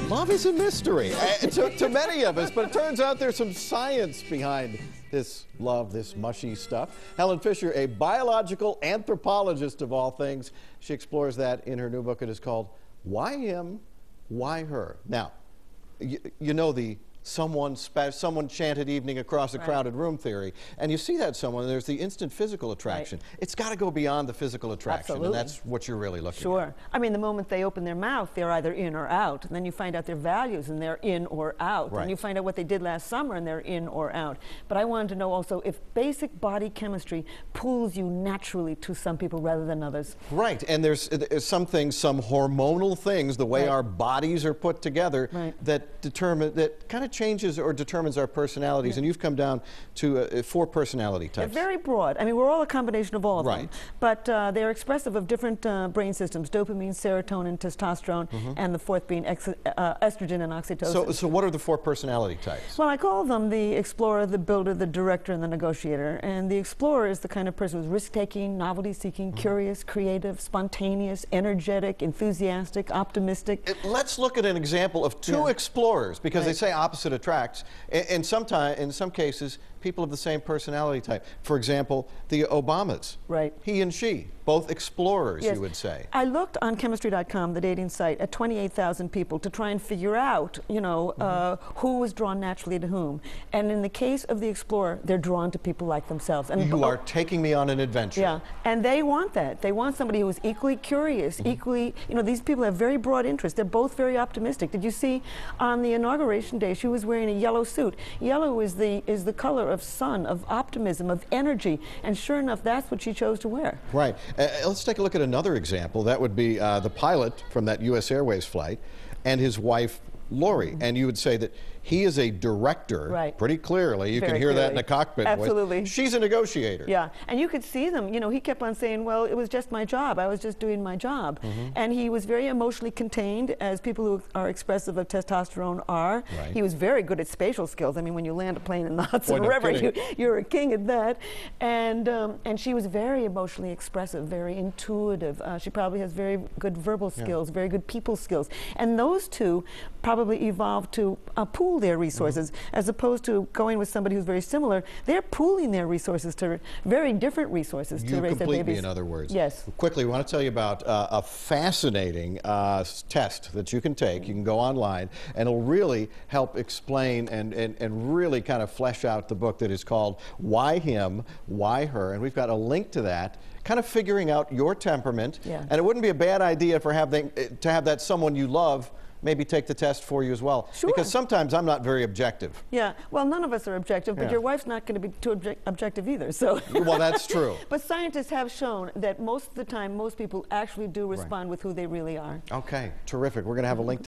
Love is a mystery to many of us, but it turns out there's some science behind this love, this mushy stuff. Helen Fisher, a biological anthropologist of all things, she explores that in her new book. It is called Why Him, Why Her? Now, you know the someone chanted evening across a crowded room theory, and you see that someone, there's the instant physical attraction. It's got to go beyond the physical attraction. Absolutely. And that's what you're really looking at. Sure. I mean, the moment they open their mouth, they're either in or out, and then you find out their values, and they're in or out. And you find out what they did last summer, and they're in or out. But I wanted to know also if basic body chemistry pulls you naturally to some people rather than others. Right, and there's some things, some hormonal things, the way our bodies are put together that kind of changes or determines our personalities. And you've come down to 4 personality types. They're very broad. I mean, we're all a combination of all of them. But they're expressive of different brain systems: dopamine, serotonin, testosterone, and the 4th being estrogen and oxytocin. So what are the 4 personality types? Well, I call them the explorer, the builder, the director, and the negotiator. And the explorer is the kind of person who's risk-taking, novelty-seeking, curious, creative, spontaneous, energetic, enthusiastic, optimistic. Let's look at an example of 2 explorers, because they say opposite attracts. In some cases, people of the same personality type. For example, the Obamas. He and she, both explorers, you would say. I looked on chemistry.com, the dating site, at 28,000 people to try and figure out, you know, who was drawn naturally to whom. And in the case of the explorer, they're drawn to people like themselves. And you are taking me on an adventure. Yeah, and they want that. They want somebody who is equally curious, equally, you know, these people have very broad interests. They're both very optimistic. Did you see on the inauguration day, she was wearing a yellow suit. Yellow is the color of sun, of optimism, of energy, and sure enough, that's what she chose to wear. Right. Let's take a look at another example. That would be the pilot from that U.S. Airways flight and his wife, Lori. And you would say that he is a director, pretty clearly. You can hear that in the cockpit. Absolutely. She's a negotiator. Yeah, and you could see them. You know, he kept on saying, well, it was just my job. I was just doing my job. And he was very emotionally contained, as people who are expressive of testosterone are. He was very good at spatial skills. I mean, when you land a plane in the Hudson River, you're a king at that. And she was very emotionally expressive, very intuitive. She probably has very good verbal skills, very good people skills. And those 2 probably evolved to pool their resources, as opposed to going with somebody who's very similar. They're pooling their resources to very different resources to raise their babies. You complete me, in other words. Yes. Quickly, we want to tell you about a fascinating test that you can take. You can go online, and it'll really help explain and really kind of flesh out the book that is called Why Him, Why Her? And we've got a link to that, kind of figuring out your temperament. And it wouldn't be a bad idea to have that someone you love maybe take the test for you as well. Because sometimes I'm not very objective. Yeah, well, none of us are objective, but your wife's not going to be too objective either, so. Well, that's true. But scientists have shown that most of the time, most people actually do respond with who they really are. Okay, terrific. We're going to have a link